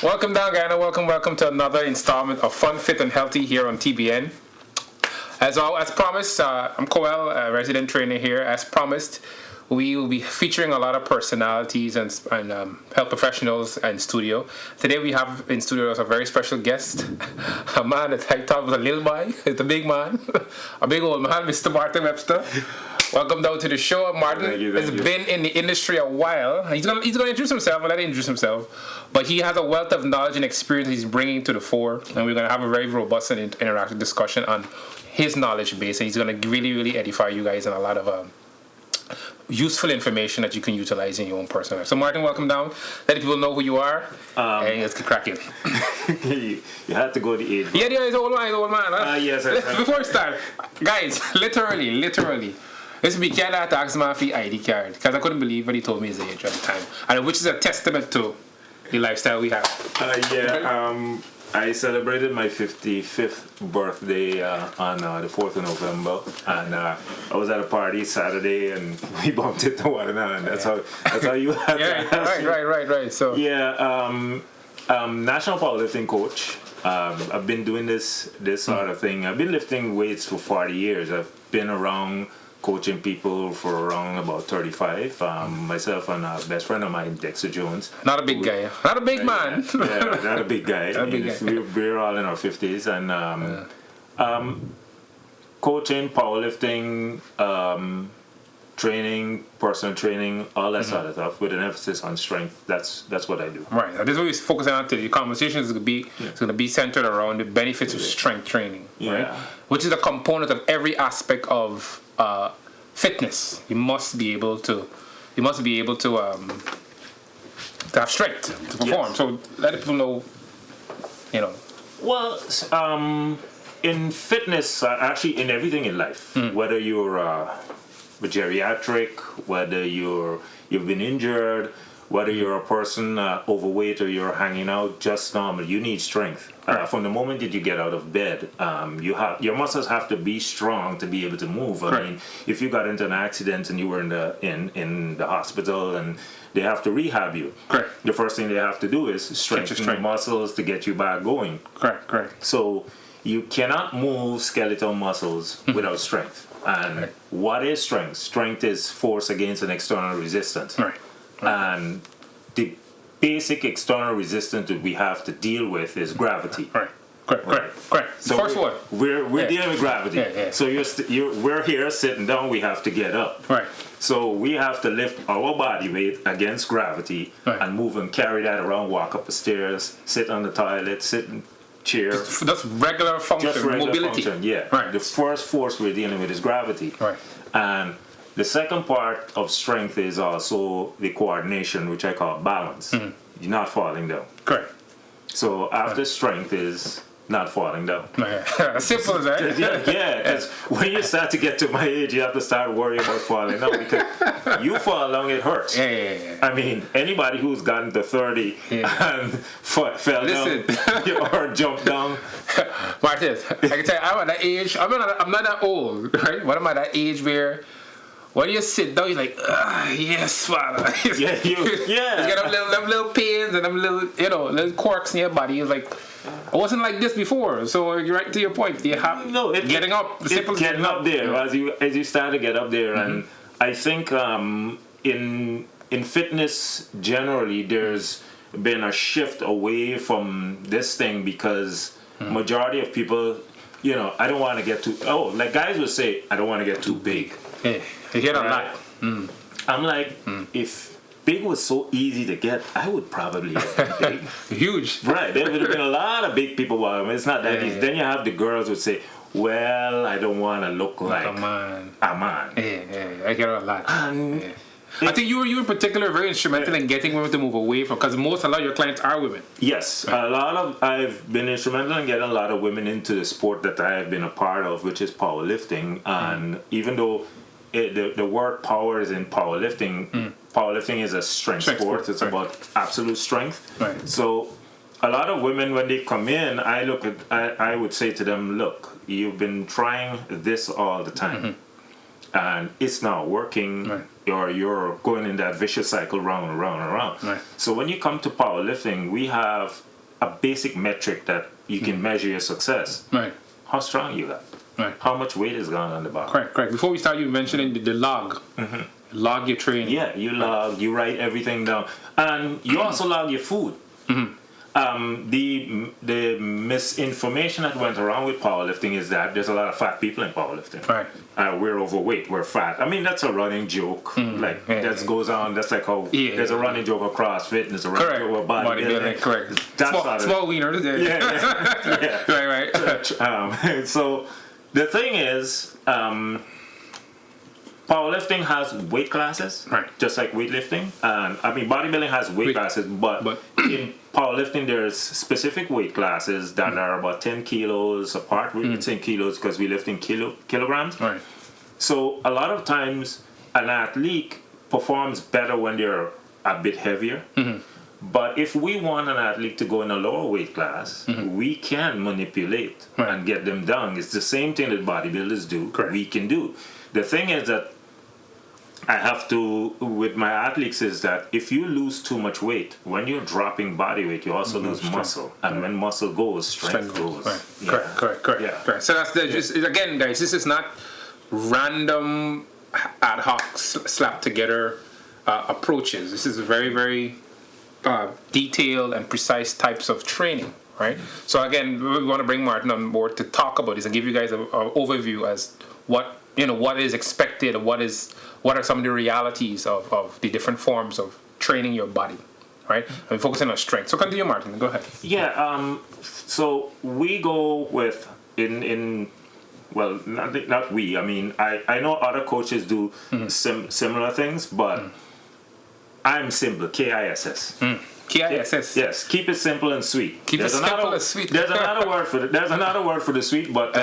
Welcome down, Guyana. Welcome to another installment of Fun, Fit, and Healthy here on TBN. As promised, I'm Coel, a resident trainer here. As promised, we will be featuring a lot of personalities and health professionals in studio. Today we have in studio a very special guest, a man that I thought was a little boy. It's a big man, a big old man, Mr. Martin Webster. Welcome down to the show. Martin has been in the industry a while. He's gonna introduce himself. I'll let him introduce himself. But he has a wealth of knowledge and experience he's bringing to the fore. And we're going to have a very robust and interactive discussion on his knowledge base. And he's going to really, really edify you guys in a lot of useful information that you can utilize in your own personal life. So Martin, welcome down. Let people know who you are. And let's get cracking. You had to go the age. Yeah, he's old man. Huh? Yes. Before we start, guys, literally. Listen, we can't have to ask him for his ID card because I couldn't believe what he told me his age at the time, and which is a testament to the lifestyle we have. I celebrated my 55th birthday on the 4th of November, and I was at a party Saturday, and we bumped into one another, and that's how you have Right. So national powerlifting coach. I've been doing this sort of thing. I've been lifting weights for 40 years. I've been around coaching people for around about 35. Myself and a best friend of mine, Dexter Jones. Not a big guy. Not a big man. Yeah, not a big guy. We're all in our 50s. And coaching, powerlifting, training, personal training, all that sort of stuff with an emphasis on strength. That's what I do. Right. This is what we're focusing on today. The conversation is going to be centered around the benefits of strength training. Right? Which is a component of every aspect of fitness. You must be able to have strength to perform. Yes. So let people know, Well, in fitness, actually in everything in life, whether you're a geriatric, whether you've been injured, whether you're a person overweight or you're hanging out just normal, you need strength. From the moment that you get out of bed, your muscles have to be strong to be able to move. I mean, if you got into an accident and you were in the hospital and they have to rehab you, the first thing they have to do is strengthen the muscles to get you back going. Correct. So you cannot move skeletal muscles without strength. And what is strength? Strength is force against an external resistance. Right. And the basic external resistance that we have to deal with is gravity. Correct. So first one. We're dealing with gravity. Yeah. So we're here sitting down. We have to get up. Right. So we have to lift our body weight against gravity and move and carry that around. Walk up the stairs. Sit on the toilet. Sit in chair. That's regular function. Just regular mobility. function. Yeah. Right. The first force we're dealing with is gravity. Right. And the second part of strength is also the coordination, which I call balance. You're not falling down. Correct. So after strength is not falling down. Simple as that. Yeah, because when you start to get to my age, you have to start worrying about falling down because you fall down, it hurts. Yeah. I mean, anybody who's gotten to 30 and fell down or jumped down. Martin, I can tell you, I'm at that age. I'm not that old, right? But I'm at that age where when you sit down, you're like, yes, father. You get them little pains and them little quirks in your body. It's like, I wasn't like this before. So you're right to your point. You have getting up. Simple getting up there as you start to get up there, and I think in fitness generally, there's been a shift away from this thing because majority of people, I don't want to get too. Like guys would say, I don't want to get too big. Yeah. You hear that a lot. I'm like, if big was so easy to get, I would probably get big. Huge. Right. There would have been a lot of big people. Well, it's not that easy. Yeah. Then you have the girls would say, well, I don't want to look like a man. Yeah. I hear a lot. I think you were in particular very instrumental in getting women to move away from, because a lot of your clients are women. Yes, I've been instrumental in getting a lot of women into the sport that I have been a part of, which is powerlifting. And even though the word power is in powerlifting, powerlifting is a strength sport. It's about absolute strength. Right. So a lot of women, when they come in, I would say to them, look, you've been trying this all the time. and it's not working, Right. or you're going in that vicious cycle round and round and round. Right. So when you come to powerlifting, we have a basic metric that you can measure your success. Right. How strong you got? Right. How much weight is gone on the body? Correct. Before we start, you mentioning the log. Log your training. Yeah, you log, you write everything down, and you also log your food. The misinformation that went around with powerlifting is that there's a lot of fat people in powerlifting. Right. We're overweight, we're fat. I mean, that's a running joke. That goes on. That's like how there's a running joke of CrossFit, and there's a running joke of bodybuilding. Correct. That's Small wieners. yeah. Right. So the thing is, powerlifting has weight classes, Right. just like weightlifting. And I mean, bodybuilding has weight classes, but in powerlifting, there's specific weight classes that are about 10 kilos apart. We're saying kilos because we lift in kilograms. Right. So a lot of times, an athlete performs better when they're a bit heavier. But if we want an athlete to go in a lower weight class, we can manipulate and get them down. It's the same thing that bodybuilders do. Correct. We can do. The thing is that I have to, with my athletes, is that if you lose too much weight, when you're dropping body weight, you also lose muscle. And when muscle goes, strength goes. Right. Yeah. Correct. Yeah. Correct. So that's just, again, guys, this is not random ad hoc slap together approaches. This is very, very detailed and precise types of training, right? So again, we want to bring Martin on board to talk about this and give you guys an overview as what is expected, and what are some of the realities of the different forms of training your body, right? And focusing on strength. So continue, Martin. Go ahead. Yeah. So we go with well, not we. I mean, I know other coaches do similar things, but I'm simple. KISS. KISS. Yes, keep it simple and sweet. Keep it simple and sweet. There's another word for it. There's another word for the sweet, but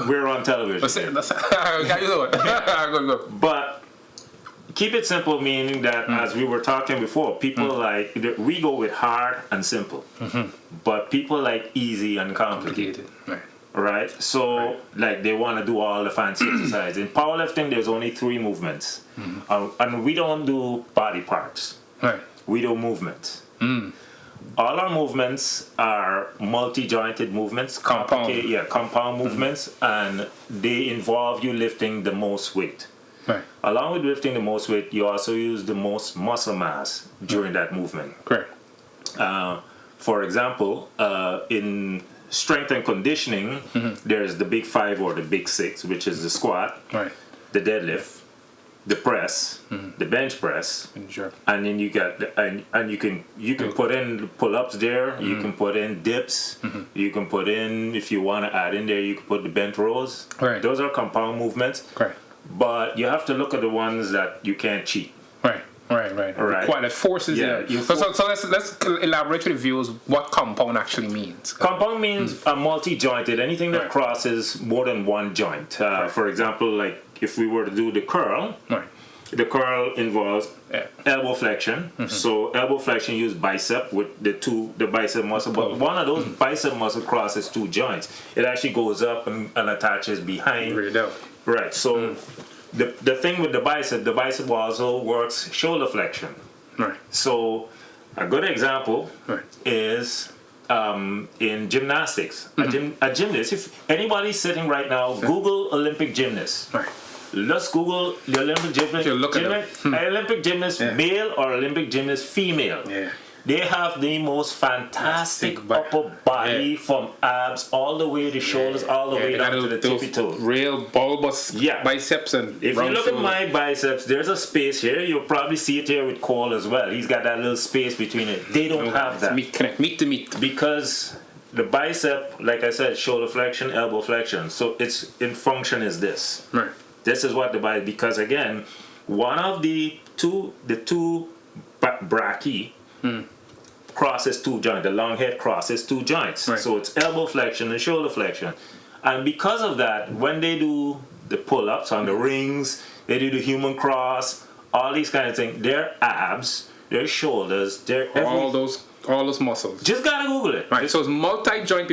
we're on television. Go. But keep it simple, meaning that as we were talking before, people like we go with hard and simple, but people like easy and complicated. Right. Right? So, like, they want to do all the fancy exercises. In powerlifting, there's only 3 movements. And we don't do body parts. Right. We do movements. All our movements are multi-jointed movements. Compound movements. And they involve you lifting the most weight. Right. Along with lifting the most weight, you also use the most muscle mass during that movement. Correct. For example, in strength and conditioning, there's the big 5 or the big 6, which is the squat, Right. the deadlift, the press, the bench press, Sure. and then you got and you can put in pull-ups there. You can put in dips. You can put in, if you want to add in there, you can put the bent rows. Right. Those are compound movements. Correct. But you have to look at the ones that you can't cheat. Right. Quite that forces you. So let's elaborate to the viewers what compound actually means. Compound means a multi-jointed, anything that crosses more than one joint. For example, like if we were to do the curl, the curl involves elbow flexion. So elbow flexion use bicep with the bicep muscle, but one of those bicep muscle crosses 2 joints. It actually goes up and attaches behind. Right. So the thing with the bicep also works shoulder flexion. Right. So a good example is in gymnastics. A gymnast, if anybody's sitting right now, Google Olympic gymnast. Right. Let's Google the Olympic gymnast. Olympic gymnast male or Olympic gymnast female. Yeah. They have the most fantastic upper body from abs all the way to shoulders, all the way down to the tippy toes. Real bulbous biceps and if you look at my biceps, there's a space here. You'll probably see it here with Cole as well. He's got that little space between it. They don't have that. Meat to meat. Because the bicep, like I said, shoulder flexion, elbow flexion. So its in function is this. Right. This is what the bicep, because again, one of the two brachii crosses 2 joints. The long head crosses 2 joints. Right. So it's elbow flexion and shoulder flexion. And because of that, when they do the pull-ups on the rings, they do the human cross, all these kind of things, their abs, their shoulders, all those muscles. Just gotta Google it. Right. So it's multi-joint.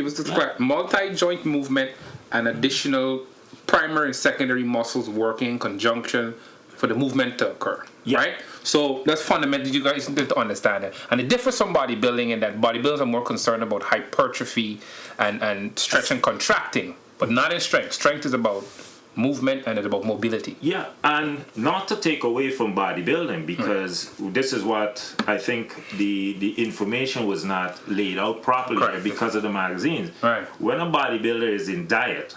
Multi-joint movement and additional primary and secondary muscles working in conjunction for the movement to occur. Yeah. Right? So that's fundamental. You guys need to understand it. And it differs from bodybuilding in that bodybuilders are more concerned about hypertrophy and stretch and contracting, but not in strength. Strength is about movement and it's about mobility. Yeah, and not to take away from bodybuilding, because this is what I think the information was not laid out properly Correct. because of the magazines. Right. When a bodybuilder is in diet,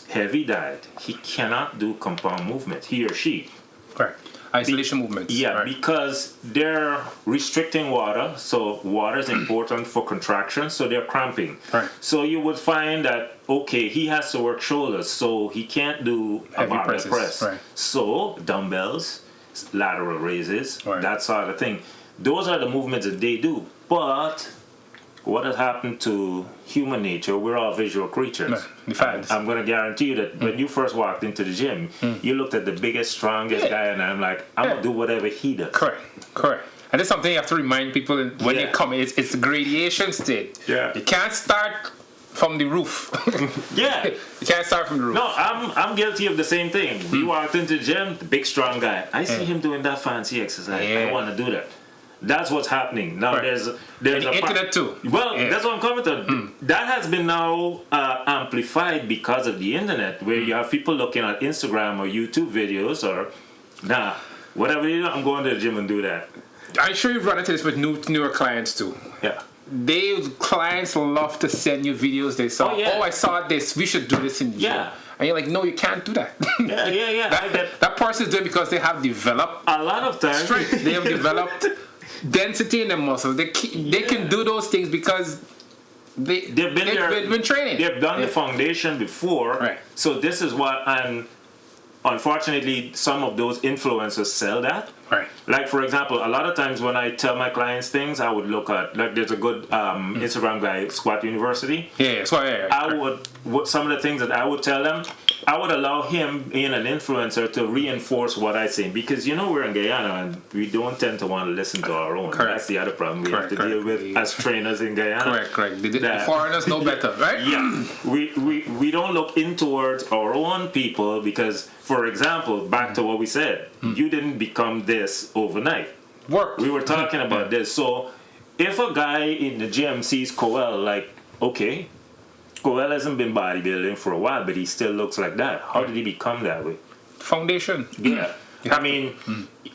heavy diet, he cannot do compound movement, he or she. Correct. Isolation movements. Yeah, Right. because they're restricting water, so water is important for contraction, so they're cramping. Right. So you would find that, okay, he has to work shoulders, so he can't do a Heavy barbell presses, press. right. So dumbbells, lateral raises, Right. that sort of thing. Those are the movements that they do. But what has happened to human nature? We're all visual creatures. No, the fads. I'm going to guarantee you that when you first walked into the gym, you looked at the biggest, strongest Yeah. guy, and I'm like, I'm going to do whatever he does. Correct. And that's something you have to remind people when you Yeah. come. It's a gradation state. Yeah. You can't start from the roof. Yeah. You can't start from the roof. No, I'm guilty of the same thing. We walked into the gym, the big, strong guy. I see him doing that fancy exercise. Yeah. I want to do that. That's what's happening. Now Right. there's And a the internet too. Well, Yeah. that's what I'm coming to. That has been now amplified because of the internet, where you have people looking at Instagram or YouTube videos or whatever you do, I'm going to the gym and do that. I'm sure you've run into this with newer clients too. Yeah. Clients love to send you videos they saw. Oh, yeah. Oh, I saw this. We should do this in the gym. Yeah. And you're like, no, you can't do that. Yeah. I get that person's doing it because they have developed a lot of times. strength. They have developed density in their muscles. They can do those things because they've been training. They've done the foundation before. Right. So this is what, and unfortunately, some of those influencers sell that. Right. Like, for example, a lot of times when I tell my clients things, I would look at, like, there's a good Instagram guy, Squat University. Yeah. So yeah. I would, some of the things that I would tell them, I would allow him, being an influencer, to reinforce what I say. Because, we're in Guyana and we don't tend to want to listen to our own. Correct. That's the other problem we have to Correct. deal with as trainers in Guyana. Correct. The foreigners know better, right? Yeah, we don't look in towards our own people because, for example, back to what we said, you didn't become this overnight. Work. We were talking about this. So if a guy in the gym sees Coel, like, okay, Coel hasn't been bodybuilding for a while, but he still looks like that. How did he become that way? Foundation. Yeah. I mean,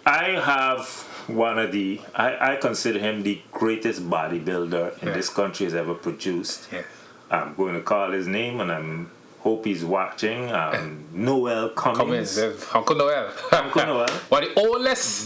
I have one of I consider him the greatest bodybuilder in this country has ever produced. Yeah. I'm going to call his name, and I hope he's watching. Noel Cummins. Uncle Noel. Uncle Noel. Well, the oldest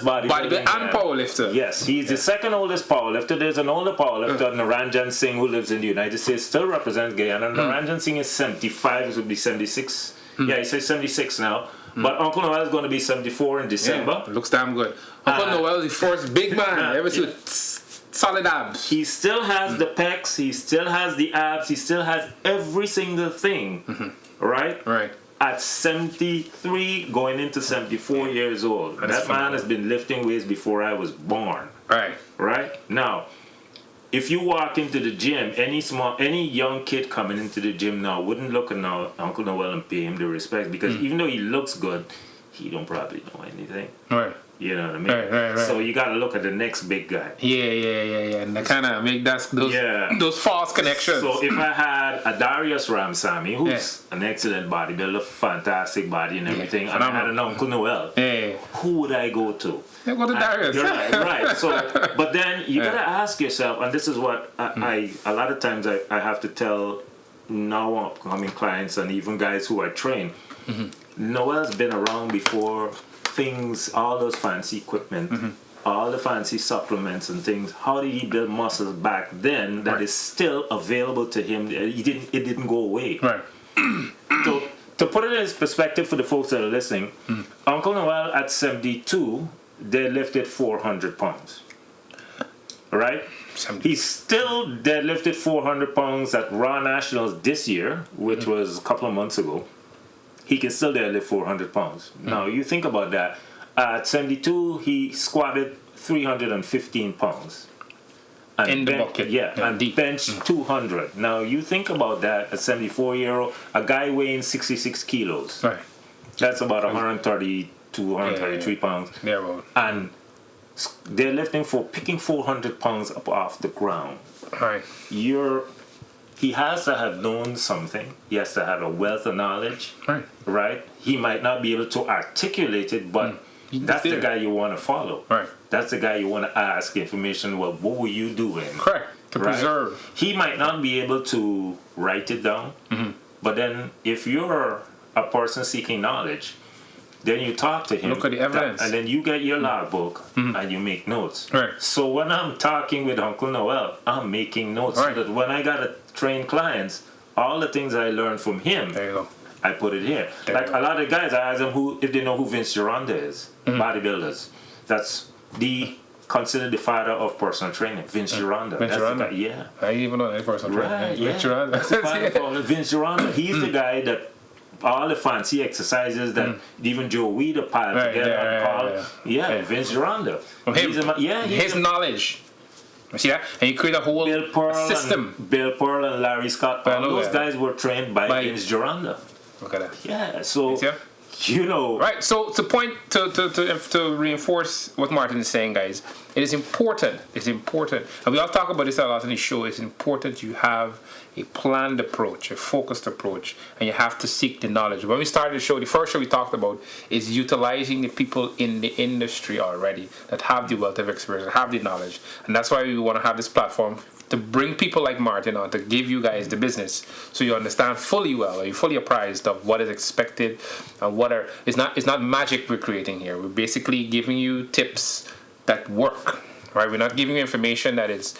bodybuilder and powerlifter. Yes, he's the second oldest powerlifter. There's an older powerlifter, Naranjan Singh, who lives in the United States, still represents Guyana. Naranjan Singh is 75, it would be 76. Yeah, he says 76 now. But Uncle Noel is going to be 74 in December. Yeah, looks damn good. Uncle Noel is the first big man. Ever see solid abs. He still has the pecs, he still has the abs, he still has every single thing. Right? Right. At 73, going into 74 years old. That man has been lifting weights before I was born. Right. Right? Now, if you walk into the gym, any young kid coming into the gym now wouldn't look at Uncle Noel and pay him the respect, because even though he looks good, he don't probably know anything. Right. You know what I mean? Right. So you got to look at the next big guy. Yeah. And they kind of make those false connections. So if I had a Darius Ramsamy, who's an excellent bodybuilder, fantastic body and everything, and I had an Uncle Noel, who would I go to? Yeah, go to Darius. You're right. So, but then you gotta ask yourself, and this is what I a lot of times I have to tell now upcoming clients and even guys who I train. Noel's been around before things, all those fancy equipment, all the fancy supplements and things. How did he build muscles back then that is still available to him? It didn't go away. Right. So to put it in perspective for the folks that are listening, Uncle Noel at 72, they lifted 400 pounds. Right? He still deadlifted 400 pounds at Raw Nationals this year, which was a couple of months ago. He can still deadlift 400 pounds. Now, you think about that. At 72, he squatted 315 pounds. and In the bench, bucket. yeah, Yeah, and deep. bench 200. Now you think about that, a 74-year-old, a guy weighing 66 kilos. Right. That's about 132, 133 pounds. There, well. And they're picking 400 pounds up off the ground. Right. He has to have known something. He has to have a wealth of knowledge. Right. Right? He might not be able to articulate it, but that's the guy you want to follow. Right. That's the guy you want to ask information. Well, what were you doing? Correct. To Right? preserve. He might not be able to write it down, but then if you're a person seeking knowledge, then you talk to him. Look at the evidence. And then you get your logbook and you make notes. Right. So when I'm talking with Uncle Noel, I'm making notes Right. so that when I got to train clients, all the things I learned from him, There you go. I put it here. There Like you go. a lot of guys, I ask them if they know who Vince Gironda is, bodybuilders. That's considered the father of personal training, Vince Gironda. Vince That's the Gironda. guy, yeah. I didn't even know that person. Right, yeah. Vince Gironda. That's the father called Vince Gironda. He's the guy that all the fancy exercises that even Joe Weider piled Right, together yeah, and called. yeah. Yeah, Vince Gironda. From him. He's His knowledge. You see that? And you create a whole Bill Pearl system. and Larry Scott. I All know those that. guys were trained by By- Vince Gironda. Look at that. Yeah, so See ya? you know. Right. So to reinforce what Martin is saying, guys, it is important. It's important, and we all talk about this a lot on the show. It's important you have a planned approach, a focused approach, and you have to seek the knowledge. When we started the show, the first show we talked about is utilizing the people in the industry already that have the wealth of experience, that have the knowledge, and that's why we want to have this platform to bring people like Martin on to give you guys the business, so you understand fully well, or you're fully apprised of what is expected and it's not magic we're creating here. We're basically giving you tips that work, right? We're not giving you information that is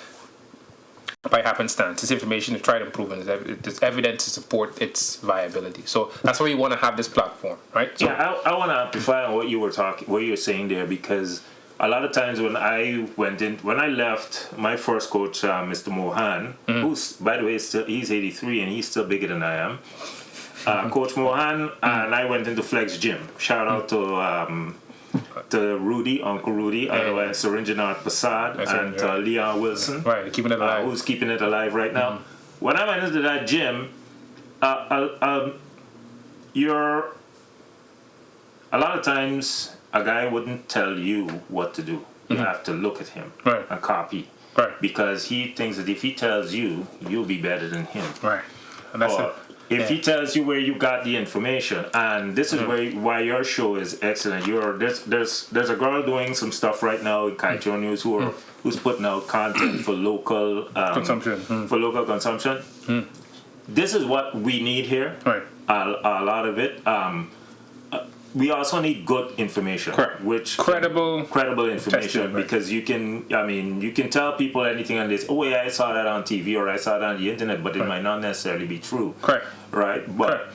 by happenstance. It's information to try to improve, and there's evidence to support its viability. So that's why we want to have this platform, right? So, Yeah, I want to amplify on what you were saying there, because a lot of times when I left my first coach, Mr. Mohan, who's, by the way, he's 83 and he's still bigger than I am. Coach Mohan and I went into Flex Gym. Shout out to Rudy, Uncle Rudy, otherwise Surendranath Prasad, and Leon Wilson, right, keeping it alive. who's keeping it alive right now. When I went into that gym, a lot of times a guy wouldn't tell you what to do. You have to look at him Right. and copy. Right. Because he thinks that if he tells you, you'll be better than him. Right. And that's Or it. if he tells you where you got the information, and this is why your show is excellent. There's a girl doing some stuff right now in Kaito News who's putting out content for local Consumption. For local consumption. This is what we need here. Right. A lot of it. We also need good information, Correct. which Credible information, tested, right. because you can tell people anything on this. Oh yeah, I saw that on TV or I saw that on the internet, but it might not necessarily be true. Correct. Right? But Correct.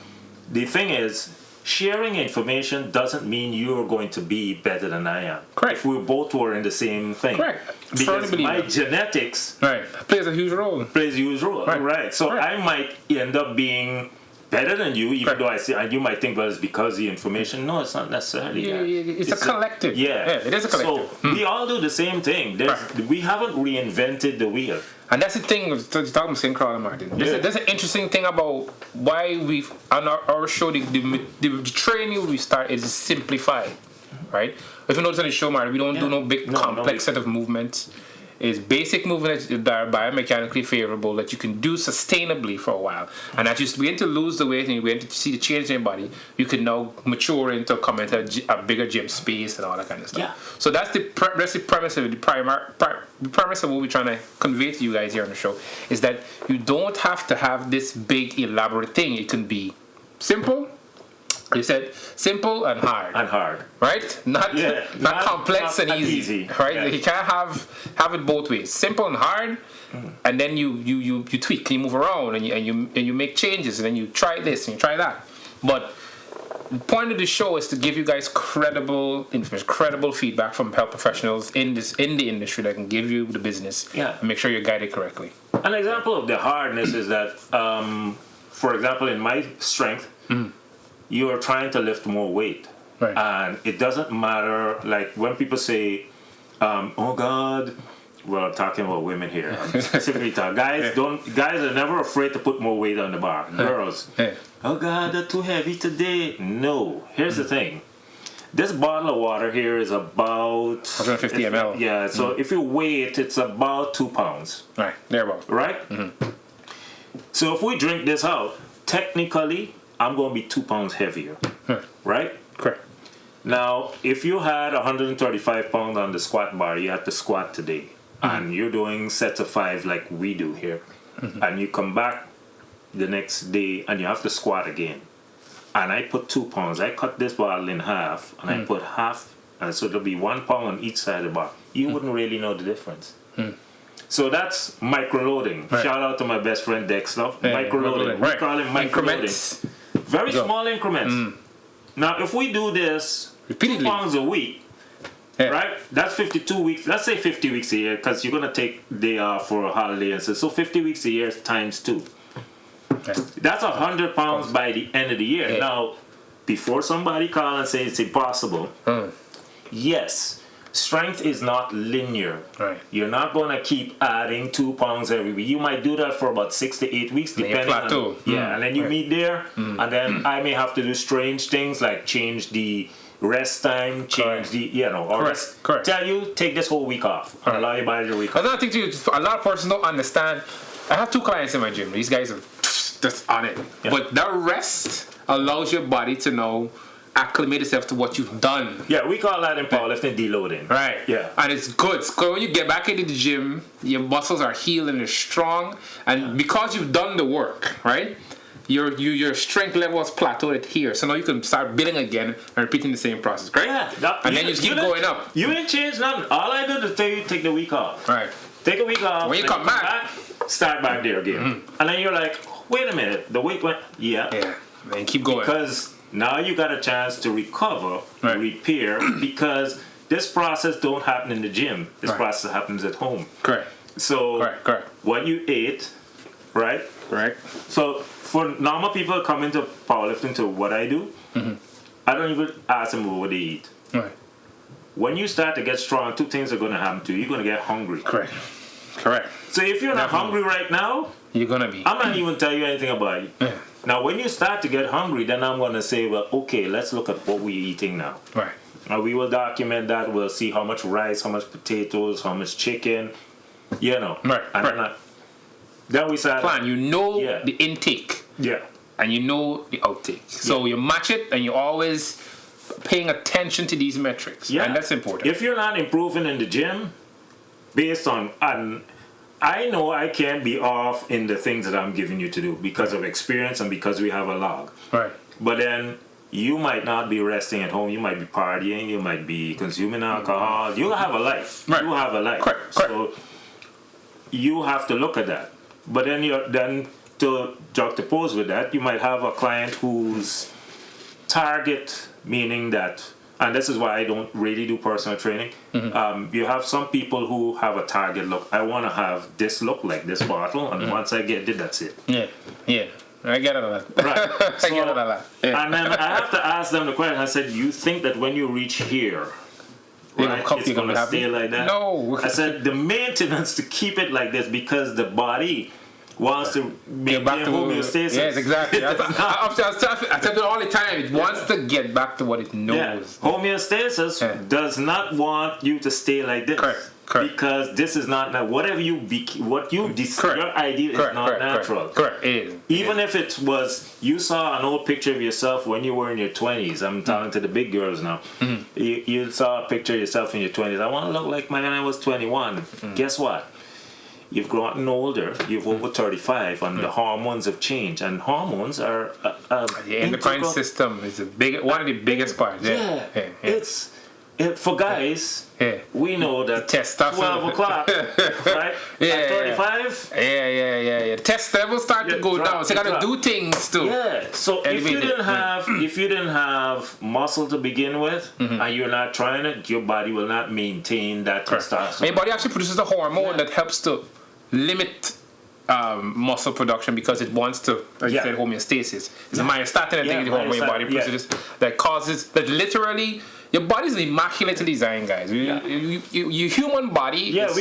the thing is, sharing information doesn't mean you're going to be better than I am. Correct. If we both were in the same thing. Correct. Because Firmly believe my it. genetics Right. Plays a huge role. plays a huge role. Right. Right. So Right. I might end up being better than you, even Correct. though I see, and you might think, well, it's because the information. No, it's not necessarily Yeah, that. it's a collective. Yeah. It is a collective. So we all do the same thing. We haven't reinvented the wheel. And that's the thing with talking about St. Crowd and Martin. There's an interesting thing about why we've on our show the training we start is simplified, right? If you notice on the show, Martin, we don't do no big complex set of movements. It's basic movements that are biomechanically favorable that you can do sustainably for a while. And as you begin to lose the weight and you begin to see the change in your body, you can now mature into come into a bigger gym space and all that kind of stuff. Yeah. So that's the premise of the premise of what we're trying to convey to you guys here on the show is that you don't have to have this big elaborate thing. It can be simple. You said simple and hard. And hard. Right? Not complex not and easy. Right? Yeah. You can't have it both ways. Simple and hard, and then you tweak, you move around, and you make changes, and then you try this and you try that. But the point of the show is to give you guys credible information, credible feedback from health professionals in the industry that can give you the business and make sure you're guided correctly. An example of the hardness is that, for example, in my strength, you are trying to lift more weight. Right. And it doesn't matter, like when people say, oh God, well, talking about women here. I'm specifically talking. Guys are never afraid to put more weight on the bar. Girls, oh God, they're too heavy today. No. Here's the thing. This bottle of water here is about 150 ml. Yeah, so if you weigh it, it's about 2 pounds. Right, thereabout. Right? So if we drink this out, technically, I'm going to be 2 pounds heavier. Right? Correct. Now, if you had 135 pounds on the squat bar, you had to squat today, and you're doing sets of 5 like we do here, and you come back the next day and you have to squat again. And I put 2 pounds. I cut this bottle in half, and I put half, and so there'll be 1 pound on each side of the bar. You wouldn't really know the difference. So that's micro-loading. Right. Shout out to my best friend Dexter. Micro-loading. Right. We call it micro-loading. Increments. Very small increments. Now, if we do this Repeatedly. 2 pounds a week, right? That's 52 weeks. Let's say 50 weeks a year, because you're going to take a day off for a holiday and so 50 weeks a year times 2. That's 100 pounds by the end of the year. Now, before somebody call and say it's impossible, yes, strength is not linear. Right. You're not going to keep adding 2 pounds every week. You might do that for about 6 to 8 weeks, depending on and then you meet there, and then I may have to do strange things like change the rest time, change the or tell you take this whole week off and allow your body to recover. Another thing too, a lot of persons don't understand. I have 2 clients in my gym. These guys are just on it. But that rest allows your body to now acclimate itself to what you've done. Yeah, we call that in powerlifting deloading. Right. Yeah. And it's good. So when you get back into the gym, your muscles are healed and they're strong. And because you've done the work, right? Your strength level has plateaued here. So now you can start building again and repeating the same process, correct? Yeah. And then you just keep going up. You ain't changed nothing. All I did is tell you take the week off. Right. Take a week off. When you come back, start back there again. And then you're like, wait a minute, the weight went, Yeah. And keep going. Because now you got a chance to recover, repair, because this process don't happen in the gym. This process happens at home. Correct. So Correct. what you ate, right? Correct. So for normal people come into powerlifting to what I do, I don't even ask them what they eat. Right. When you start to get strong, 2 things are going to happen to you. You're going to get hungry. Correct. So if you're not hungry right now, you're going to be. I'm not even tell you anything about it. Yeah. Now, when you start to get hungry, then I'm going to say, well, okay, let's look at what we're eating now. Right. Now, we will document that. We'll see how much rice, how much potatoes, how much chicken, Right. And then we start. Plan. You know the intake. Yeah. And you know the outtake. So you match it and you're always paying attention to these metrics. Yeah. And that's important. If you're not improving in the gym, based on, and I know I can't be off in the things that I'm giving you to do because of experience and because we have a log. Right. But then you might not be resting at home. You might be partying. You might be consuming alcohol. You have a life. Right. You have a life. Correct. So you have to look at that. But then to juxtapose with that, you might have a client whose target, meaning that, and this is why I don't really do personal training. You have some people who have a target look. I want to have this look like this bottle, and once I get it, that's it. Yeah. I get it a lot. Right. I get it a lot. Yeah. And then I have to ask them the question. I said, you think that when you reach here, right, it's going to stay like that? No. I said, the maintenance to keep it like this, because the body wants to maintain homeostasis. Yes, exactly. I tell you all the time, it wants to get back to what it knows. Yeah. Homeostasis does not want you to stay like this. Correct. Because this is not whatever your ideal is not natural. Correct. It is. Even if it was, you saw an old picture of yourself when you were in your 20s. I'm talking to the big girls now. You saw a picture of yourself in your 20s. I want to look like when I was 21. Guess what? You've gotten older. You've over 35, and the hormones have changed. And hormones are the endocrine system is one of the biggest parts. It's for guys. We know that 12 o'clock, right? At 35. Yeah. The test levels start to go down. So you gotta do things too. Yeah. So if you didn't have muscle to begin with, and you're not trying it, your body will not maintain that testosterone. Your body actually produces a hormone that helps to limit muscle production because it wants to, like you said, homeostasis. It's a myostatin, I think, the hormone your body produces that literally your body's immaculately designed, guys. Your human body. Yeah, is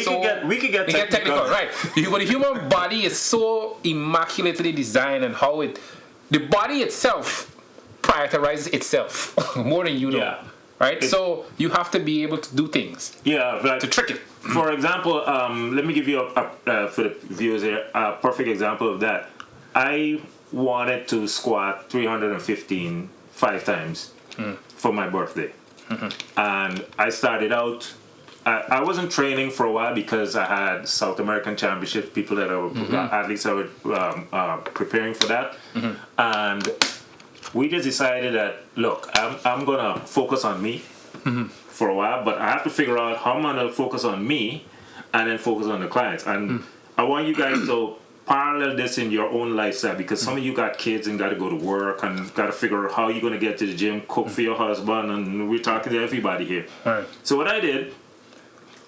we could get technical, right? But the human body is so immaculately designed, and how the body itself prioritizes itself more than you know. Yeah. Right, so you have to be able to do things. Yeah, like, to trick it. For example, let me give you for the viewers here a perfect example of that. I wanted to squat 315 5 times for my birthday, and I started out. I wasn't training for a while because I had South American Championship people that were athletes that were preparing for that, and we just decided that, look, I'm gonna focus on me for a while, but I have to figure out how I'm gonna focus on me and then focus on the clients. And I want you guys to parallel this in your own lifestyle, because some of you got kids and got to go to work and got to figure out how you're gonna get to the gym, cook for your husband, and we're talking to everybody here. Right. So what I did,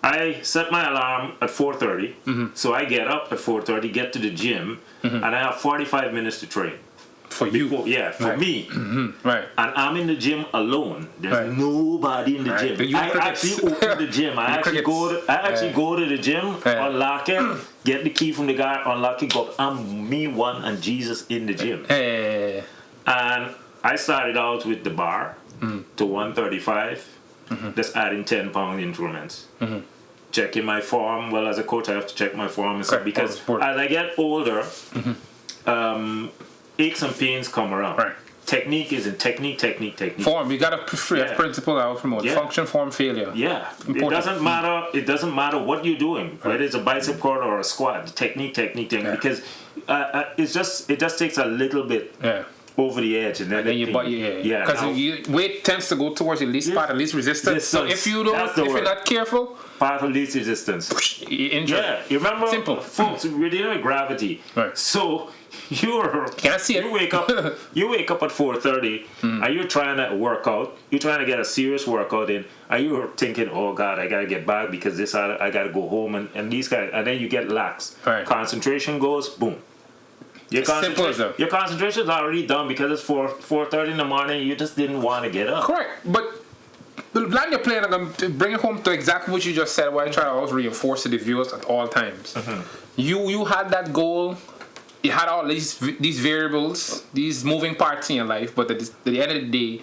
I set my alarm at 4:30, so I get up at 4:30, get to the gym, and I have 45 minutes to train. For you. For me. Right. And I'm in the gym alone. There's nobody in the gym. I actually open the gym. I actually go to the gym, unlock it, get the key from the guy, unlock it, go. I'm me, one, and Jesus in the gym. And I started out with the bar to 135, just adding 10-pound increments. Checking my form. Well, as a coach, I have to check my form and stuff, because as I get older, aches and pains come around. Right. Technique is in technique. Form. You gotta principle out from function, form, failure. Yeah. Important. It doesn't matter what you're doing, whether it's a bicep curl or a squat. Technique. Because it just takes a little bit over the edge, and then your body. Because weight tends to go towards your least part of least resistance. So if you're not careful, path of least resistance. Injury. Yeah. You remember, simple, folks. We're dealing with gravity. Right. So you wake up at 4:30 and you're trying to work out. You're trying to get a serious workout in, and you're thinking, oh God, I gotta get back because I gotta go home, and these guys, and then you get lax. Right. Concentration goes boom. Your concentration is already done because it's 4:30 in the morning. You just didn't want to get up. Correct, but the plan you're playing, I'm going to bring it home to exactly what you just said. Why I try to always reinforce to the viewers at all times. You had that goal. You had all these variables, these moving parts in your life, but at the end of the day,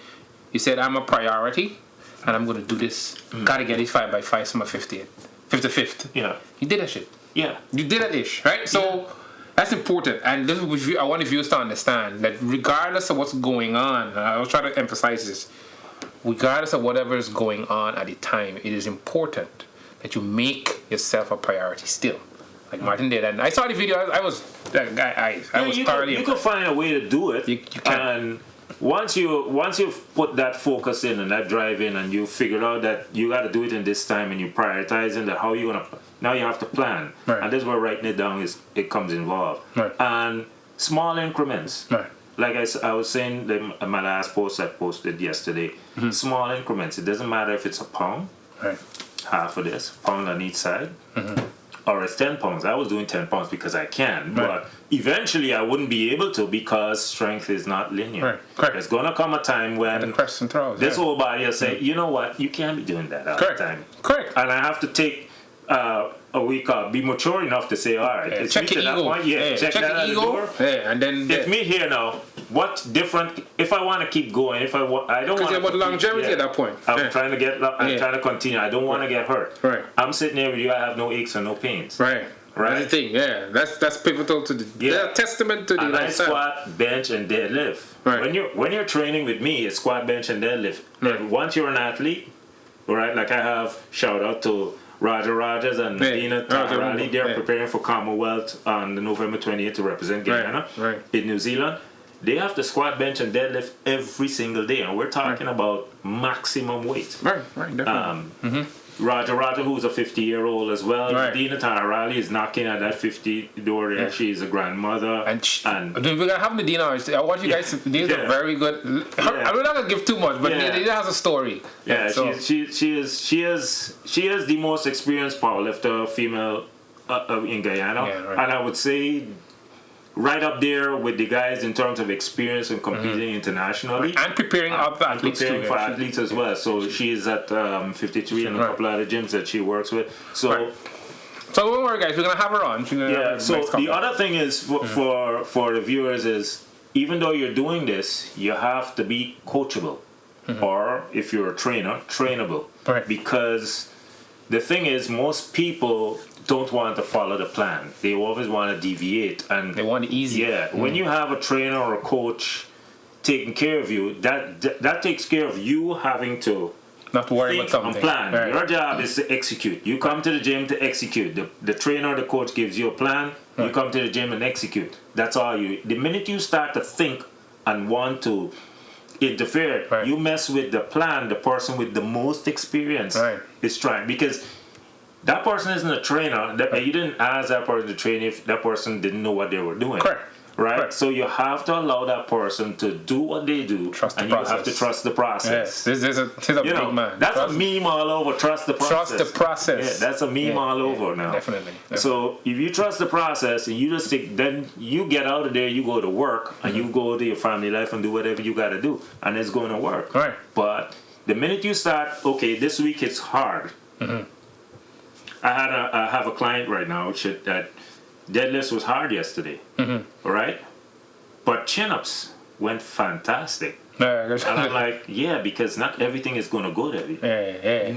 you said, I'm a priority, and I'm going to do this. Got to get these 5x5, so I'm 55th. Yeah. You did that shit. Yeah. You did that ish, right? So that's important. And this is what I want the viewers to understand, that regardless of what's going on, and I was trying to emphasize this, regardless of whatever is going on at the time, it is important that you make yourself a priority still. Like Martin did, and I saw the video. I was thoroughly. You could find a way to do it. You can. And once you've put that focus in and that drive in, and you figured out that you got to do it in this time, and you prioritizing that how you gonna. Now you have to plan, and this is where writing it down comes involved. Right. And small increments. Right. Like I was saying, my last post I posted yesterday. Small increments. It doesn't matter if it's a pound, Right. half of this, pound on each side. Or it's 10 pounds. I was doing 10 pounds because I can, but eventually I wouldn't be able to because strength is not linear. Right. Correct. There's gonna come a time when this whole body will say, you know what, you can't be doing that all the time. Correct. And I have to take a week off, be mature enough to say, all right, it's check me to that point. Check that at the door. And then it's me here now. What's different? If I want to keep going, I don't want. Because you want longevity at that point. I'm trying to continue. I don't want to get hurt. Right. I'm sitting here with you. I have no aches and no pains. Right. That's the thing. Yeah. That's pivotal to the testament to the lifestyle. I squat, bench, and deadlift. Right. When you're training with me, it's squat, bench, and deadlift. Right. Once you're an athlete, right? Like I have shout out to Roger Rogers and Dina Tarali. They're preparing for Commonwealth on November 28th to represent Guyana in New Zealand. They have to squat, bench, and deadlift every single day, and we're talking about maximum weight. Right, definitely. Roger, who's a 50-year-old as well. Right. Dina Tarali is knocking at that 50 door there. She's a grandmother. And we're gonna have Medina. I want you guys. These are very good. I'm not gonna give too much, but Medina has a story. Yeah, so. she is the most experienced powerlifter female in Guyana, and I would say right up there with the guys in terms of experience and competing internationally. And preparing other athletes preparing too. for athletes as well. So she's at 53 and a couple other gyms that she works with. So. Right. So don't worry, guys. We're gonna have her on. Yeah. So the other thing is for the viewers is, even though you're doing this, you have to be coachable, or if you're a trainer, trainable. Right. Because the thing is, most people don't want to follow the plan. They always want to deviate, and They want it easy. yeah. When you have a trainer or a coach taking care of you, that takes care of you having to Not to worry about think something. and plan. Right. Your job is to execute. You come to the gym to execute. The trainer or the coach gives you a plan. You Right. come to the gym and execute. That's all you. The minute you start to think and want to interfere, Right. you mess with the plan. The person with the most experience Right. is trying, because that person isn't a trainer. You didn't ask that person to train if that person didn't know what they were doing. Correct. Right? Correct. So you have to allow that person to do what they do, Trust the and you have to process. trust the process. Yes. This is a You big know, man. that's Trust- a meme all over. Trust the process. Trust the process. Yeah, that's a meme all over now. Definitely. So if you trust the process and you just think, then you get out of there, you go to work, and you go to your family life and do whatever you got to do, and it's going to work. Right. But the minute you start, okay, this week it's hard. I have a client right now that deadlifts was hard yesterday. All right, but chin-ups went fantastic. And I'm like, yeah, because not everything is going to go there. yeah.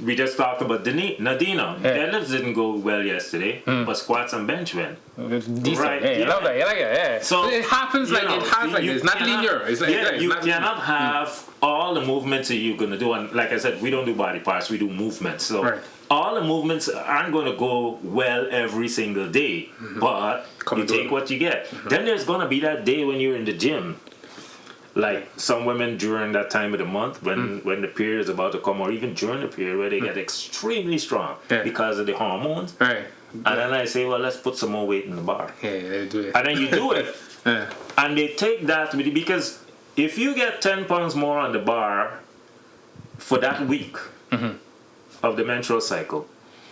We just talked about Nadina. Yeah. Deadlifts didn't go well yesterday, but squats and bench went. It's decent. Right, Yeah, yeah. I love that. I like it. Yeah. So it happens you like know, it happens like you this. It's not cannot- linear. It's like, yeah, it's you not- cannot have all the movements that you're gonna do. And like I said, we don't do body parts; we do movements. So Right. all the movements aren't gonna go well every single day, but Come you and do take it. what you get. Then there's gonna be that day when you're in the gym. Like some women during that time of the month when the period is about to come, or even during the period where they get extremely strong Yeah. because of the hormones. Right. And then I say, well, let's put some more weight in the bar. Yeah, they do it. And then you do it. Yeah. And they take that with you, because if you get 10 pounds more on the bar for that week of the menstrual cycle,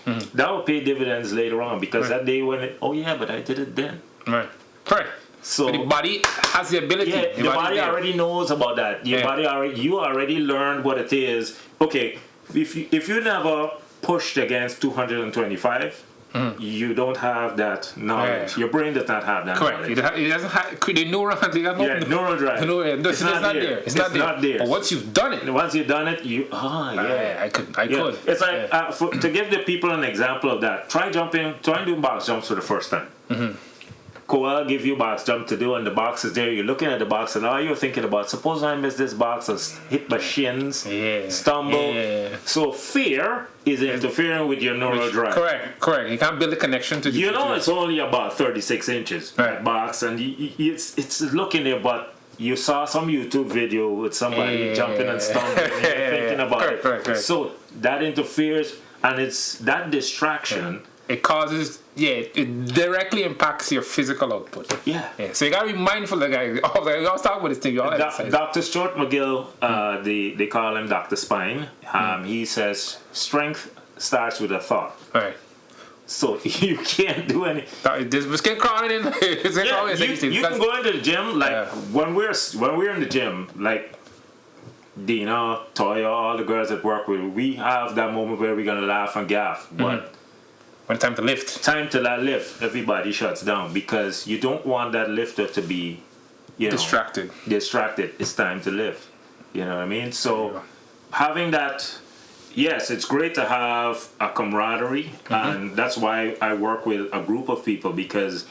that will pay dividends later on, because that day when oh yeah, but I did it then. Right. Correct. So But the body has the ability. yeah, the body's body there. already knows about that. Your Yeah. body you already learned what it is. Okay, if you never pushed against 225, you don't have that knowledge. Yeah. Your brain does not have that Correct. knowledge. It doesn't have the neurons. They got no, Yeah, neural drive. No, it's not there. It's not there. But once you've done it, And once you've done it, yeah. I could. Yeah. It's like to give the people an example of that. Try and doing box jumps for the first time. Koala give you box jump to do, and the box is there. You're looking at the box, and all you're thinking about, suppose I miss this box, or hit my shins, stumble. Yeah. So fear is interfering with your neural drive. Correct. You can't build a connection to the. You know it's only about 36 inches Right. that box, and it's looking there, but you saw some YouTube video with somebody jumping and stumbling, and you're thinking about it. Correct. So that interferes, and it's that distraction. It causes. It directly impacts your physical output. Yeah. So you gotta be mindful of the guy. Oh, I was talking about this thing. You all exercise. Dr. Stuart McGill, they call him Dr. Spine. He says strength starts with a thought. Right. So you can't do any. This get crawling in. Yeah, you can go into the gym like when we're in the gym, like Dina, Toya, all the girls that work with, we have that moment where we're gonna laugh and gaff. But when time to lift. time to that lift, everybody shuts down, because you don't want that lifter to be, Distracted. distracted. It's time to lift. You know what I mean? So having that, yes, it's great to have a camaraderie, and that's why I work with a group of people, because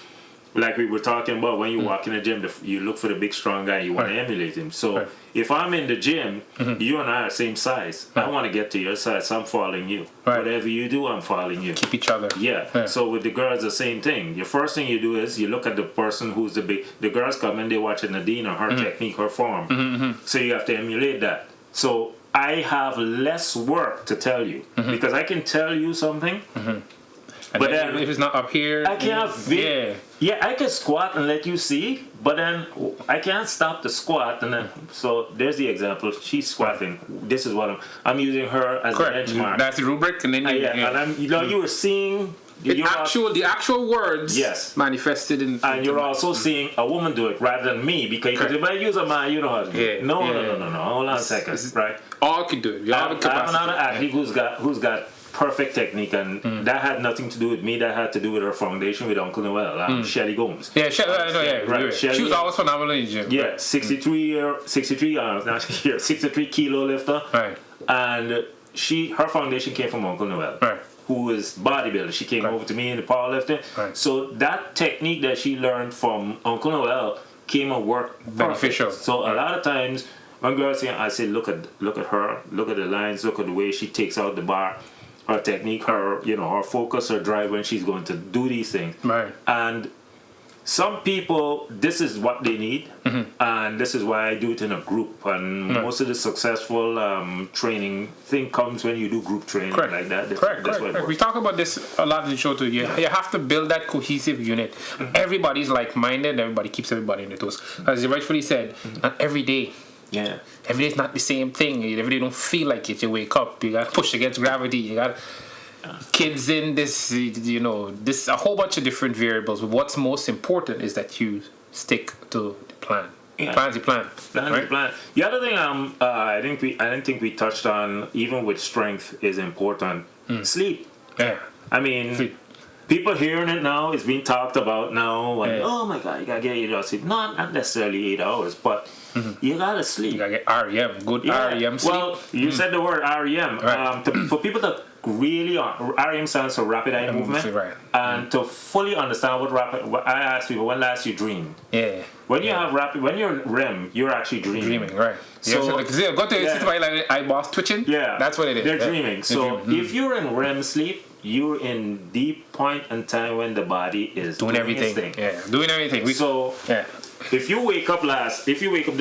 like we were talking about, when you walk in the gym, you look for the big strong guy, you want to emulate him. So if I'm in the gym, you and I are same size. I want to get to your size, so I'm following you. Whatever you do, I'm following you. Keep each other. Yeah. So with the girls, the same thing. Your first thing you do is you look at the person who's the girls come in, they watch Nadine, her technique, her form. So you have to emulate that. So I have less work to tell you, because I can tell you something, But then if it's not up here, I can't. Yeah, I can squat and let you see, but then I can't stop the squat. And then so there's the example. She's squatting. This is what I'm using her as a benchmark. That's the rubric, and then And I'm, you were seeing The actual words Yes. manifested in. And you're also seeing a woman do it rather than me, because if I use a man, you know how to do it. Yeah, No. Hold on a This second, is- right? All could do it. You I have the have capacity. another athlete who's got perfect technique, and that had nothing to do with me. That had to do with her foundation with Uncle Noel, Shelly Gomes. Yeah, I know, yeah. Right, She was Shelly- always phenomenal in the gym. Yeah, 63 kilo lifter, Right. and her foundation came from Uncle Noel. Right. Who is bodybuilder. She came over to me in the powerlifting. Right. So that technique that she learned from Uncle Noel came and worked Beneficial. perfect. So a lot of times when girls say, I say, look at her, look at the lines, look at the way she takes out the bar, her technique, her focus, her drive when she's going to do these things. Right. And some people, this is what they need, and this is why I do it in a group. And most of the successful training thing comes when you do group training like that. Correct. That's what it We works. talk about this a lot in the show too. You have to build that cohesive unit. Everybody's like-minded. Everybody keeps everybody in the toes. As you rightfully said, not every day. Yeah. Every day's not the same thing. Every day don't feel like it. You wake up. You got to push against gravity. You got kids in this. This a whole bunch of different variables. But what's most important is that you stick to the plan. Yeah. Plan's the plan. Right? Plan. The other thing I didn't think we touched on, even with strength, is important. Sleep. Yeah. I mean, Sleep. people hearing it now, it's being talked about now. And, Yeah. oh my God, you gotta get 8 hours sleep. Not necessarily 8 hours, but you gotta sleep. You gotta get REM. Good REM sleep. Well, you said the word REM. Right. For people that really REM stands for rapid eye movement. Right. And to fully understand what I ask people, when last you dreamed? Yeah. When you have when you're REM, you're actually dreaming. Right. So- Go to sit by like eyeballs twitching. Yeah, That's what it is. They're Yeah. dreaming. So if you're in REM sleep, you're in deep point in time when the body is Doing its everything. thing. Yeah. Doing everything. So yeah. if you wake up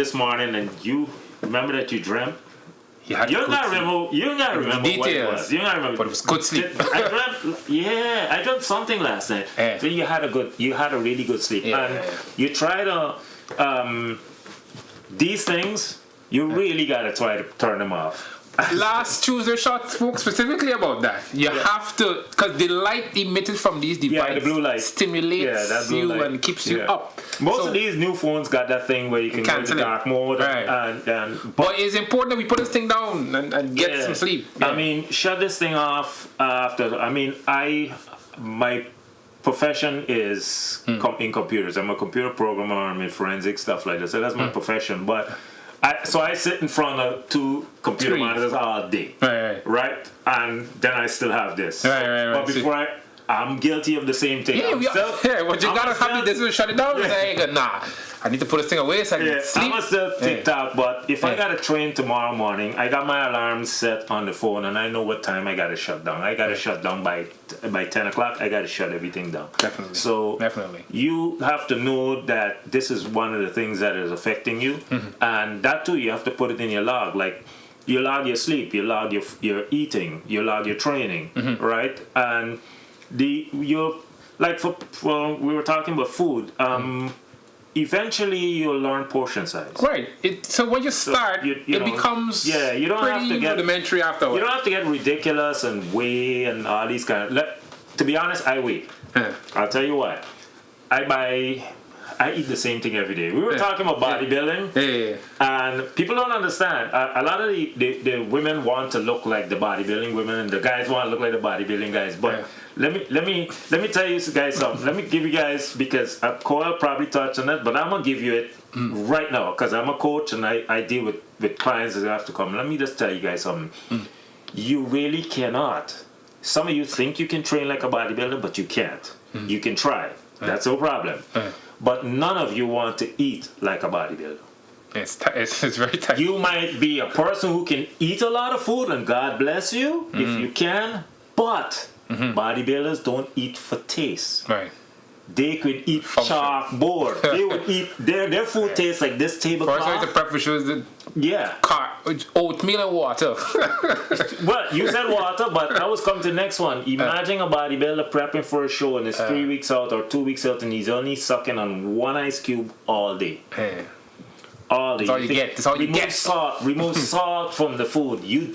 this morning and you remember that you dreamt, You had you're good not sleep. remember. You're not remember what it Details. was. You're not remember. But it was good sleep. I dreamt something last night. Yeah. So you had a really good sleep, Yeah. and you try to these things. You really gotta try to turn them off. Last Tuesday shot spoke specifically about that. You have to, because the light emitted from these devices the blue light. stimulates that blue you light. and keeps you Yeah. up. Most So- of these new phones got that thing where you can go Cancel to it. dark mode Right. and But it's important that we put this thing down and get Yeah. some sleep. I mean, shut this thing off after. I mean, my profession is in computers. I'm a computer programmer. I'm in forensic stuff like that. So that's my profession. But I sit in front of two computer Screen. monitors all day, Right. And then I still have this. Right. But before I'm guilty of the same thing. Yeah, but you gotta have this and shut it down. Yeah. Say, nah, I need to put this thing away so I can Yeah, sleep. I'm still TikTok, but if I Yeah. gotta train tomorrow morning, I got my alarm set on the phone, and I know what time I gotta shut down. I gotta shut down by 10 o'clock. I gotta shut everything down. Definitely. So Definitely. you have to know that this is one of the things that is affecting you, and that too you have to put it in your log. Like you log your sleep, you log your eating, you log your training, right? And for we were talking about food. Eventually, you'll learn portion size. Right. So when you start, you it know, becomes you don't pretty have to get rudimentary afterwards. You don't have to get ridiculous and weigh and all these kind of. To be honest, I weigh. Yeah. I'll tell you what. I eat the same thing every day. We were talking about bodybuilding, Yeah. and people don't understand. A lot of the women want to look like the bodybuilding women, and the guys want to look like the bodybuilding guys. But let me tell you guys something. Let me give you guys, because Cole probably touched on it, but I'm gonna give you it right now because I'm a coach and I deal with clients that have to come. Let me just tell you guys something. You really cannot. Some of you think you can train like a bodybuilder, but you can't. You can try. That's no problem. But none of you want to eat like a bodybuilder. It's very tight. You might be a person who can eat a lot of food, and God bless you if you can, but bodybuilders don't eat for taste. Right. They could eat chalkboard. They would eat, their food tastes like this First, I tablecloth. have to prep which was the Yeah. oatmeal and water. Well, you said water, but I was coming to the next one. Imagine a bodybuilder prepping for a show and it's 3 weeks out or 2 weeks out, and he's only sucking on one ice cube all day. Yeah. all the. That's all you get. That's all you remove get. Salt. Remove salt from the food. You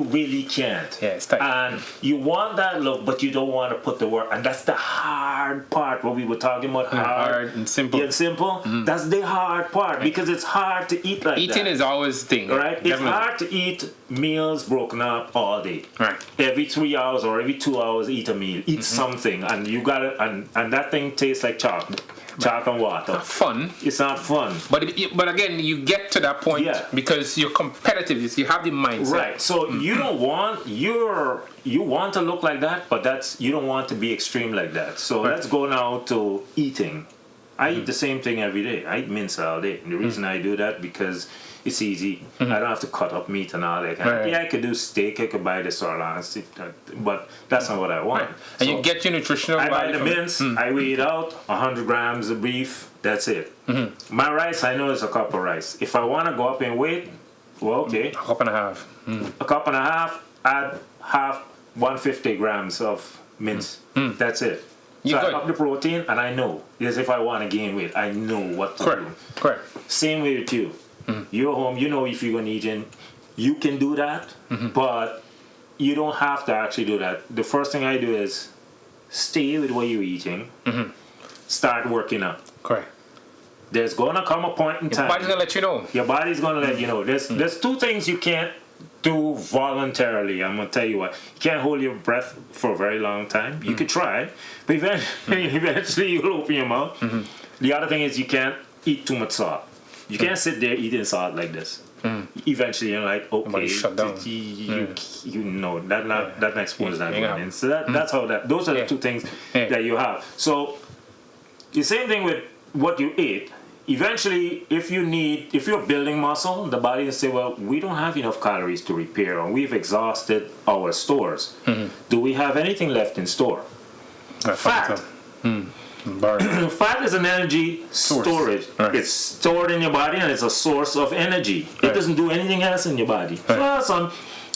really can't. Yeah, it's tight. And you want that look, but you don't want to put the work. And that's the hard part. What we were talking about, hard and simple. Yeah, simple. That's the hard part because it's hard to eat like that. Eating is always the thing. Right? It's Definitely. hard to eat meals broken up all day. Right. Every 3 hours or every 2 hours, eat a meal. Eat something, and you got it. And that thing tastes like chalk and water. Fun. It's not fun. But again, you get to that point because you're competitive. You have the mindset. Right. So you don't want you want to look like that, but you don't want to be extreme like that. So let's go now to eating. I eat the same thing every day. I eat mince all day. And the reason I do that because it's easy. I don't have to cut up meat and all that. Right. Yeah, I could do steak. I could buy this or that, but that's not what I want. Right. And So you get your nutritional I buy value the from it. mince. I weigh it out. 100 grams of beef. That's it. My rice, I know is a cup of rice. If I want to go up in weight, well, okay. A cup and a half. A cup and a half. Add half 150 grams of mince. That's it. You So I good. up the protein, and I know. As if I want to gain weight, I know what to do. Correct. Same way with you. You're home, you know if you're going to eat in. You can do that, but you don't have to actually do that. The first thing I do is stay with what you're eating. Start working out. Correct. There's going to come a point in time. Your body's gonna let you know. Your body's going to let you know. There's two things you can't do voluntarily. I'm going to tell you what. You can't hold your breath for a very long time. You could try, but eventually you'll open your mouth. The other thing is you can't eat too much salt. You can't sit there eating salt like this. Eventually you're like, okay, Body shut down. you know that next spoon is not Yeah. going in. So that's how those are the two things that you have. So the same thing with what you eat. Eventually, if you're building muscle, the body will say, well, we don't have enough calories to repair, and we've exhausted our stores. Do we have anything left in store? Fat. Burn. Fat is an energy storage. Right. It's stored in your body, and it's a source of energy. It doesn't do anything else in your body. Well, some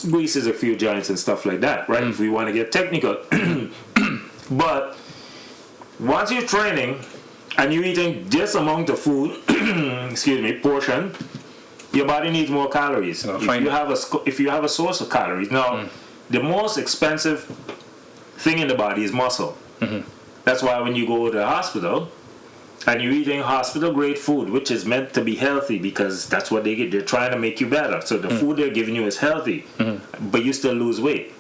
greases a few joints and stuff like that, right? If we want to get technical. But once you're training and you're eating this amount of food, portion, your body needs more calories. If you have a source of calories. Now, the most expensive thing in the body is muscle. That's why when you go to the hospital and you're eating hospital grade food, which is meant to be healthy because that's what they get. They're trying to make you better. So the food they're giving you is healthy, but you still lose weight.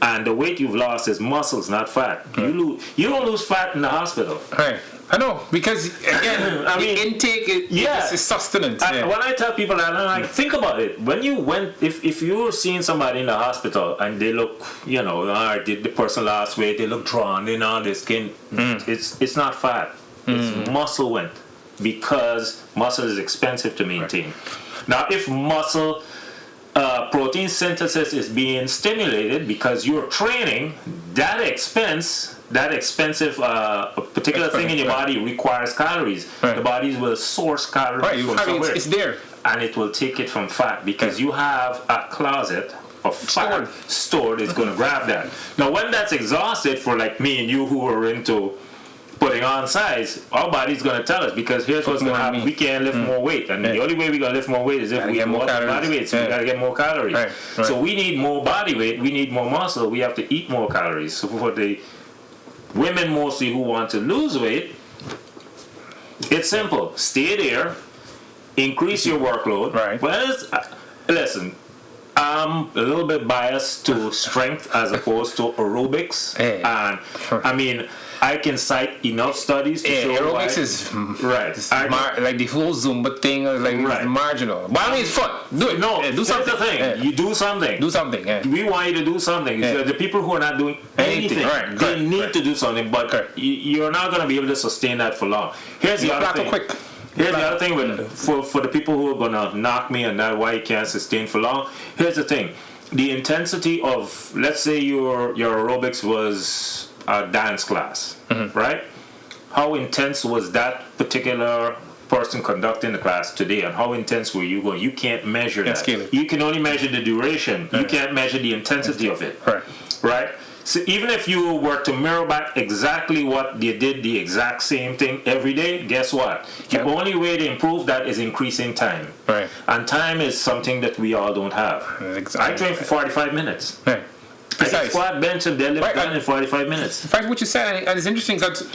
And the weight you've lost is muscles, not fat. You don't lose fat in the hospital. Right. I know, because again, the intake is sustenance. When I tell people that, I'm like, think about it. When you went, if you were seeing somebody in the hospital and they look, all right, the person lost weight, they look drawn, their skin, it's not fat. It's muscle went, because muscle is expensive to maintain. Right. Now, if muscle protein synthesis is being stimulated because you're training, that expensive particular thing in your body requires calories. Right. The body will source calories from somewhere. It's there. And it will take it from fat because you have a closet of fat stored. It's going to grab that. Now, when that's exhausted, for like me and you who are into putting on size, our body's going to tell us, because here's what's going to happen. We can't lift more weight. And the only way we're going to lift more weight is if we get more body weight. So we got to get more calories. Right. So we need more body weight. We need more muscle. We have to eat more calories. So for the women mostly who want to lose weight, it's simple. Stay there. Increase your workload. Right. Well, listen, I'm a little bit biased to strength as opposed to aerobics. And I mean, I can cite enough studies to show aerobics is right. Like the whole Zumba thing, it's marginal. But I mean, it's fun. Do it. No, do something. The thing. You do something. Do something. We want you to do something. The people who are not doing anything, they need to do something. But you're not going to be able to sustain that for long. Here's the other thing. Here's the other thing for the people who are going to knock me on that, why you can't sustain for long. Here's the thing. The intensity of, let's say your aerobics was a dance class, right? How intense was that particular person conducting the class today and how intense were you going, you can't measure that. Scale it. You can only measure the duration. You can't measure the intensity of it. Right? So even if you were to mirror back exactly what they did, the exact same thing every day, guess what? The only way to improve that is increasing time. Right. And time is something that we all don't have. Exactly. I train for 45 minutes. Right. I can squat, bench, and deadlift done in 45 minutes. In fact, what you said, and it's interesting because,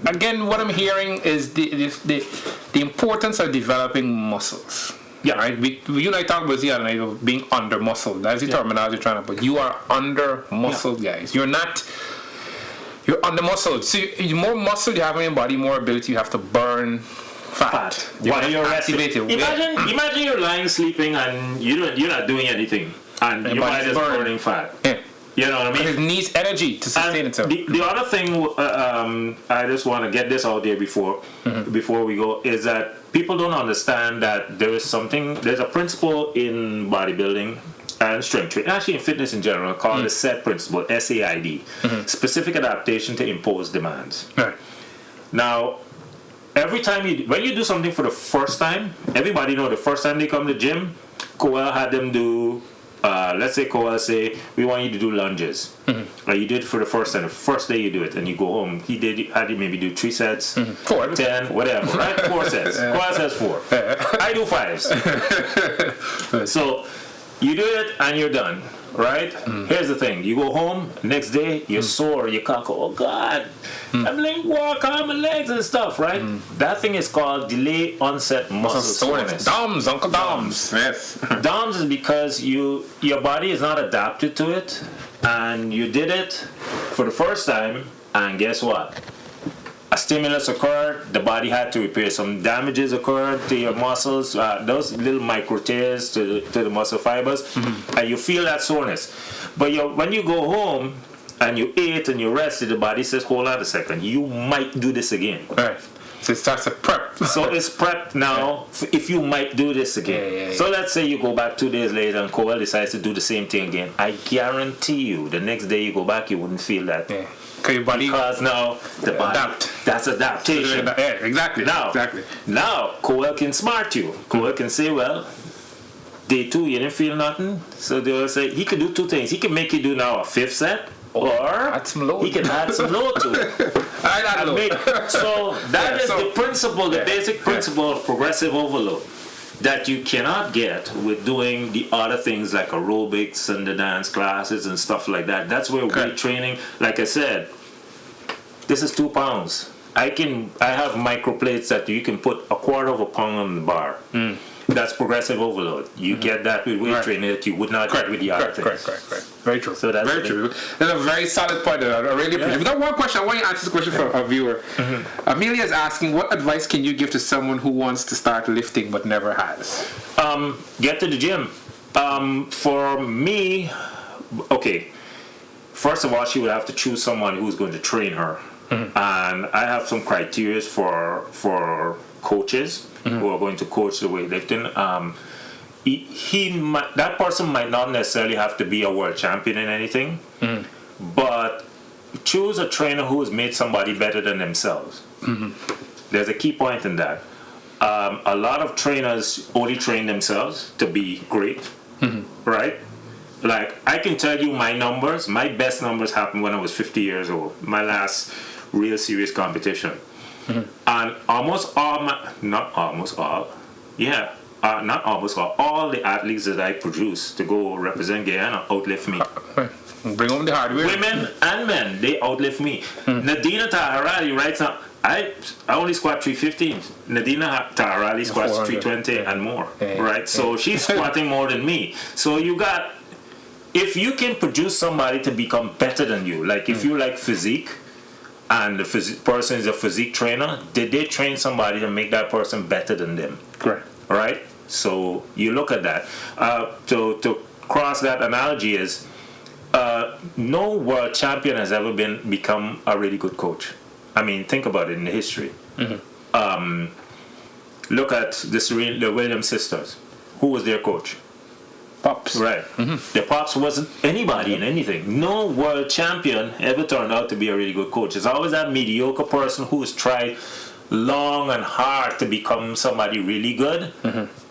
again, what I'm hearing is the importance of developing muscles. Yeah. Right. You and I talk about the other night of being under muscled. That's the terminology trying to put. You are under muscled, guys. You're not. You're under muscled. So the more muscle you have in your body, more ability you have to burn fat. While you're resting. Activated. Imagine you're lying sleeping and you're not doing anything, and your body is burning fat. Yeah. You know what I mean? Because it needs energy to sustain itself. The other thing I just want to get this out there before we go is that people don't understand that there's a principle in bodybuilding and strength training, actually in fitness in general, called the SAID principle, SAID, specific adaptation to imposed demands. Right. Now, every time when you do something for the first time, everybody know the first time they come to the gym, Coel had them do. Let's say Coel say, we want you to do lunges. You did it for the first time. The first day you do it and you go home. Had you maybe do 3 sets, 4, 10, whatever, right? 4 sets. Coel says 4. I do 5s. So you do it and you're done, right? Here's the thing. You go home, next day, you're sore, you can't go, oh God, I'm laying walk on my legs and stuff, right? That thing is called delay onset muscle soreness. DOMS, Uncle DOMS. Yes. DOMS is because your body is not adapted to it, and you did it for the first time, and guess what? A stimulus occurred, the body had to repair. Some damages occurred to your muscles, those little micro tears to the muscle fibers, and you feel that soreness. But when you go home and you ate and you rested, the body says, hold on a second, you might do this again. Right. So it starts to prep. So it's prepped now if you might do this again. Yeah. So let's say you go back 2 days later and Coel decides to do the same thing again. I guarantee you the next day you go back, you wouldn't feel that. Yeah. Because now the body, that's adaptation. Yeah, exactly. Now Coel can smart you. Coel can say, well, day 2 you didn't feel nothing. So they will say he could do 2 things. He can make you do now a 5th set, or add some load. he can add some load to it. So that is the principle, the basic principle of progressive overload that you cannot get with doing the other things like aerobics and the dance classes and stuff like that. That's where weight training, like I said, this is 2 pounds. I have micro plates that you can put a quarter of a pound on the bar. That's progressive overload. You get that with weight training that you would not get with the other things. Correct. Very true. So that's very true. That's a very solid point. I really appreciate it. We got one question. I want you to answer this question for a viewer. Amelia is asking, what advice can you give to someone who wants to start lifting but never has? Get to the gym. For me, okay, first of all, she would have to choose someone who's going to train her. And I have some criteria for coaches who are going to coach the weightlifting. That person might not necessarily have to be a world champion in anything, but choose a trainer who has made somebody better than themselves. There's a key point in that. A lot of trainers only train themselves to be great, right? Like, I can tell you my numbers. My best numbers happened when I was 50 years old. My last real serious competition. And all the athletes that I produce to go represent Guyana outlift me. Bring home the hardware. Women and men, they outlift me. Nadina Taharali right now, I only squat 315. Nadina Taharali squats 320 and more, right? So she's squatting more than me. So if you can produce somebody to become better than you, like if you like physique, and the person is a physique trainer, did they train somebody to make that person better than them? Correct. Right? So you look at that. To cross that analogy is, no world champion has ever become a really good coach. I mean, think about it in the history. Look at the Williams sisters. Who was their coach? Pops. Right. The Pops wasn't anybody in anything. No world champion ever turned out to be a really good coach. It's always that mediocre person who has tried long and hard to become somebody really good,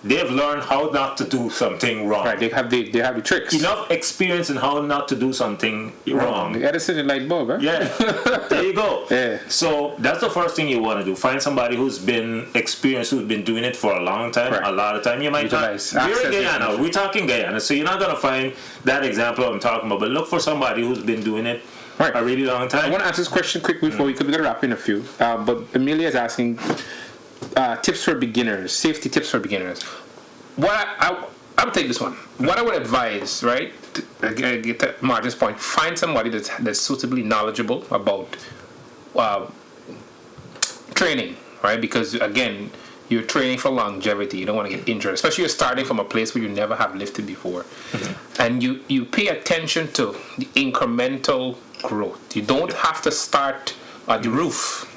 they've learned how not to do something wrong. Right, they have the tricks. Enough experience in how not to do something wrong. The Edison light bulb, huh? Yeah, there you go. Yeah. So that's the first thing you want to do. Find somebody who's been experienced, who's been doing it for a long time. Right. A lot of time. You might Utilize not. We're access in Guyana. information. We're talking Guyana. So you're not going to find that example I'm talking about. But look for somebody who's been doing it Right. a really long I time. want to answer this question quick before we could wrap in a few. But Amelia is asking tips for beginners, safety tips for beginners. What I would take this one. What I would advise, right? To get to Martin's point, find somebody that's suitably knowledgeable about training, right? Because again, you're training for longevity. You don't want to get injured, especially you're starting from a place where you never have lifted before, and you pay attention to the incremental growth. You don't have to start at the roof.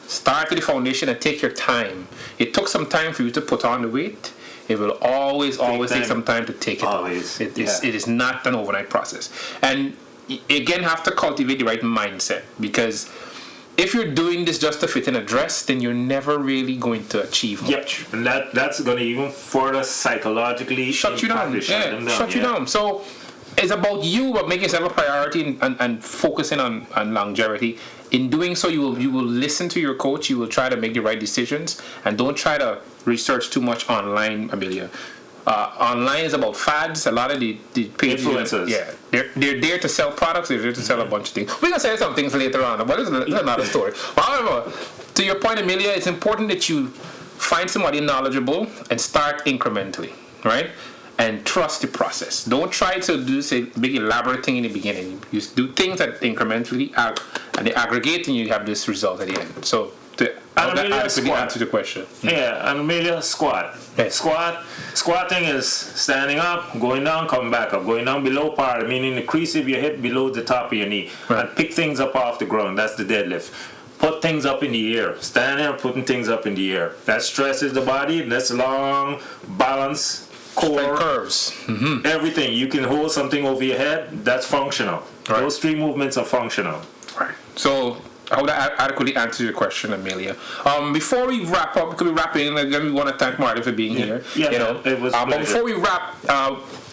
Start at the foundation and take your time. It took some time for you to put on the weight. It will always take time. some time to take it Always, off. It is not an overnight process. And again, have to cultivate the right mindset, because if you're doing this just to fit in a dress, then you're never really going to achieve much. Yep, and that's going to even further psychologically Shut you down. impact them Shut you down. So it's about you, but making yourself a priority and focusing on longevity. In doing so, you will listen to your coach. You will try to make the right decisions, and don't try to research too much online, Amelia. Online is about fads. A lot of the pages, Influencers. they're there to sell products. They're there to sell a bunch of things. We're gonna say some things later on, but it's another story. However, to your point, Amelia, it's important that you find somebody knowledgeable and start incrementally, right? And trust the process. Don't try to do say big elaborate thing in the beginning. You do things that incrementally and they aggregate, and you have this result at the end. So to adequately answer the question. Yeah, and Amelia, squat. Yeah. Squatting is standing up, going down, coming back up, going down below par, meaning the crease of your hip below the top of your knee, Right. and pick things up off the ground. That's the deadlift. Put things up in the air. Stand there, putting things up in the air. That stresses the body. That's long balance. Straight Core, curves. everything. You can hold something over your head. That's functional. Right. Those three movements are functional. Right. So I would adequately answer your question, Amelia. Before we wrap up, because we're wrapping, again, we want to thank Marty for being here. Yeah, you know, it was a but pleasure. before we wrap,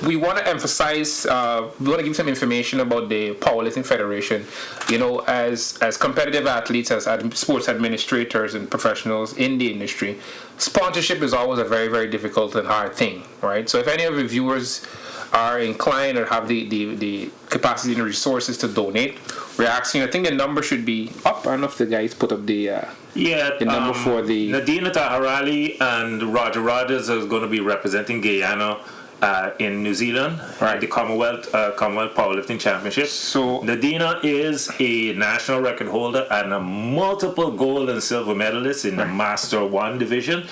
we want to emphasize, we want to give some information about the Powerlifting Federation. You know, as competitive athletes, as sports administrators and professionals in the industry, sponsorship is always a very, very difficult and hard thing, right? So if any of your viewers are inclined or have the capacity and resources to donate, we're asking, I think the number should be up. I don't know if the guys put up the number for the... Nadina Taharali and Roger Rogers are going to be representing Guyana in New Zealand at the Commonwealth Powerlifting Championship. So Nadina is a national record holder and a multiple gold and silver medalist in the Master 1 division.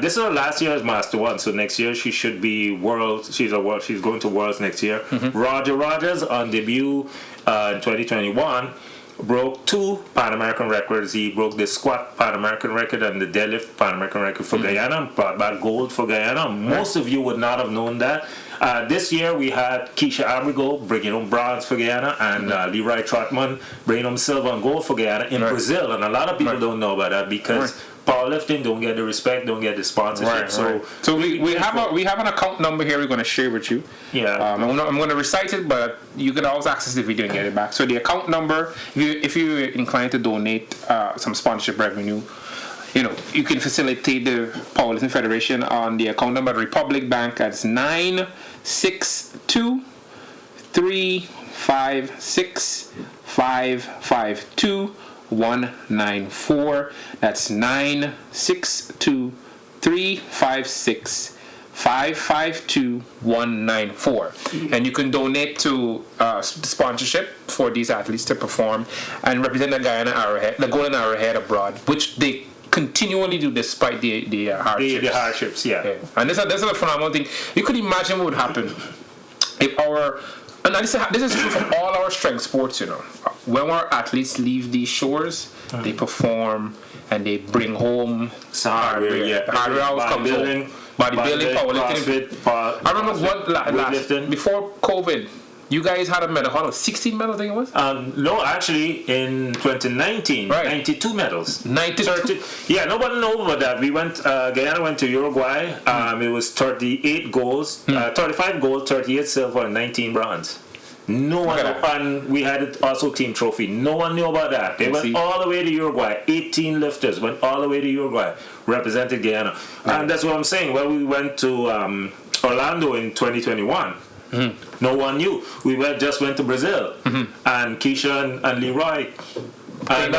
This is her last year's Master 1, so next year she should be Worlds. She's going to Worlds next year. Roger Rogers on debut in 2021 broke 2 Pan American records. He broke the squat Pan American record and the deadlift Pan American record for Guyana, brought back gold for Guyana. Most of you would not have known that. This year we had Keisha Abrigo bringing home bronze for Guyana, and Leroy Trotman bringing home silver and gold for Guyana in Brazil. And a lot of people don't know about that because powerlifting don't get the respect, don't get the sponsorship. So we have an account number here we're going to share with you. Yeah. I'm going to recite it, but you can always access the video and get it back. So the account number, if you're inclined to donate some sponsorship revenue, you know, you can facilitate the Powerlifting Federation on the account number at Republic Bank. That's 962-356-552-194. That's 962-356-552-194. And you can donate to sponsorship for these athletes to perform and represent the Guyana Arrowhead, the Golden Arrowhead abroad, which they continually do despite the hardships. The hardships, yeah. And this is a phenomenal thing. You could imagine what would happen if and this is true for all our strength sports, you know. When our athletes leave these shores, they perform and they bring home hardware. Yeah. Hardware always comes home. Bodybuilding, powerlifting. I remember before COVID, You guys had a medal. How 16 medals, I think it was? No, actually, in 2019, Right. 92 medals. 92? Yeah, nobody knows about that. We went, Guyana went to Uruguay. It was 38 goals, 35 gold, 38 silver, and 19 bronze. No one, and we had it also team trophy. No one knew about that. They went all the way to Uruguay. 18 lifters went all the way to Uruguay, represented Guyana. And that's what I'm saying. Well, we went to Orlando in 2021. No one knew. We just went to Brazil, and Keisha and Leroy. And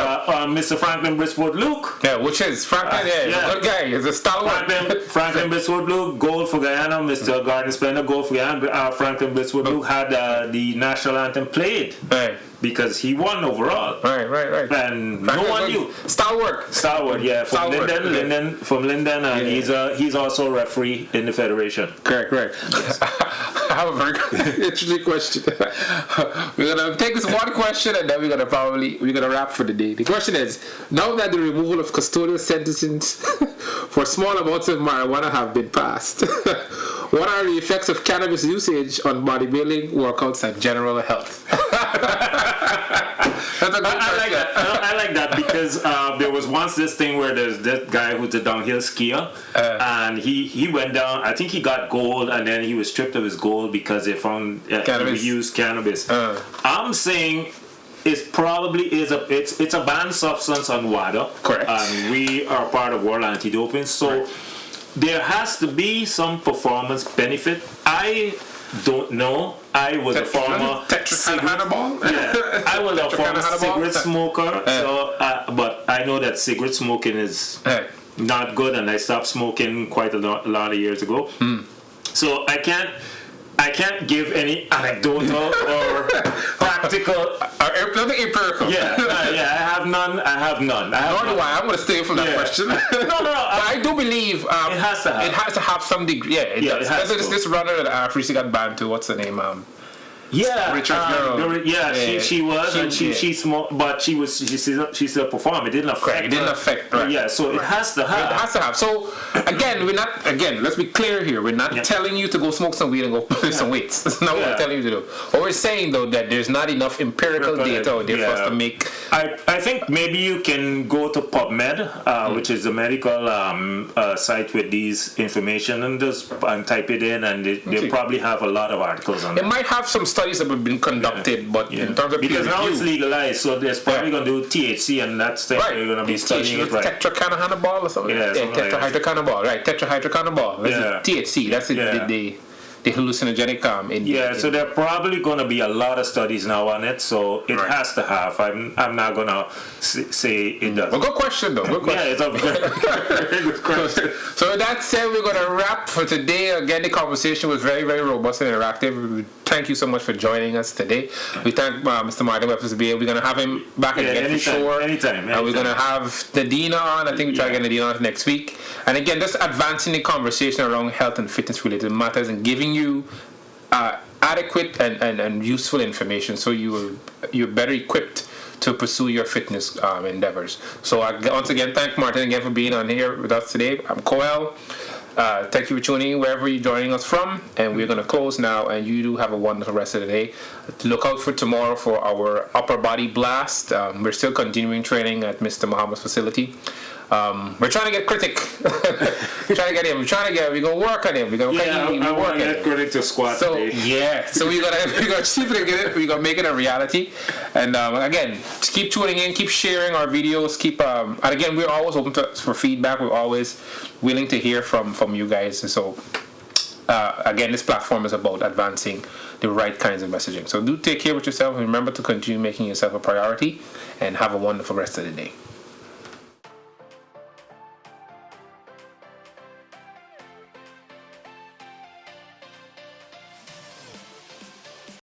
Mr. Franklin Briswood Luke. Yeah, which is Franklin, good guy. He's a stalwart. Franklin Briswood Luke, gold for Guyana. Mr. Garden Splendor, gold for Guyana. Franklin Briswood Luke had the national anthem played. Right. Because he won overall. Right. And no one knew. Stalwart, yeah. From Linden, and he's also a referee in the federation. Correct. I have a very interesting question. We're gonna take this one question and then we're gonna wrap for the day. The question is: now that the removal of custodial sentences for small amounts of marijuana have been passed, what are the effects of cannabis usage on bodybuilding, workouts, and general health? That's a good question. I like that because there was once this thing where there's this guy who's a downhill skier, and he went down. I think he got gold, and then he was stripped of his gold because they found he used cannabis. I'm saying it's a banned substance on WADA. Correct. And we are part of World Anti-Doping, so there has to be some performance benefit. I don't know. I was a former cigarette smoker, but I know that cigarette smoking is not good, and I stopped smoking quite a lot of years ago. So I can't give any anecdotal or practical. Nothing empirical. I have none. Nor do I. I'm going to stay from that question. No. I do believe it has to have. It has to have some degree. Yeah, it does. Especially this runner that recently got banned too. What's the name? Richard Girl. She was, and she smoked, but she still performed. It didn't affect. It didn't affect. Right. Yeah, so it has to have. It has to have. So again, let's be clear here. We're not telling you to go smoke some weed and go lift some weights. That's not what we're telling you to do. What we're saying though, that there's not enough empirical data out there for us to make. I think maybe you can go to PubMed, which is a medical site with these information, and type it in, and they probably have a lot of articles on it. It might have some studies that have been conducted, but in terms of because now it's legalized, so there's probably going to do THC, and that's they're going to be studying it. Tetrahydrocannabinol or something. Tetrahydrocannabinol, right? Tetrahydrocannabinol. That's THC. That's the hallucinogenic so there are probably going to be a lot of studies now on it, so it has to have. I'm not going to say it doesn't. Well, good question though. Good question. Yeah, it's a very good question. So with that said, we're going to wrap for today. Again, the conversation was very, very robust and interactive. Thank you so much for joining us today. We thank Mr. Martin Webster. We're going to have him back again for sure. Anytime. We're going to have Nadina on. I think we try to get Nadina on next week. And again, just advancing the conversation around health and fitness related matters and giving you adequate and useful information so you're better equipped to pursue your fitness endeavors. So once again, thank Martin again for being on here with us today. I'm Coel. Thank you for tuning in wherever you're joining us from, and we're going to close now, and you do have a wonderful rest of the day. Look out for tomorrow for our upper body blast. We're still continuing training at Mr. Muhammad's facility. We're trying to get Critic. We're trying to get him. We're going to work on him. We're going to work on get Critic to squat today. So we're going to see if we can get it. We're going to make it a reality. And again, just keep tuning in, keep sharing our videos, and again, we're always open for feedback. We're always willing to hear from you guys. And so again, this platform is about advancing the right kinds of messaging. So do take care of yourself, and remember to continue making yourself a priority, and have a wonderful rest of the day.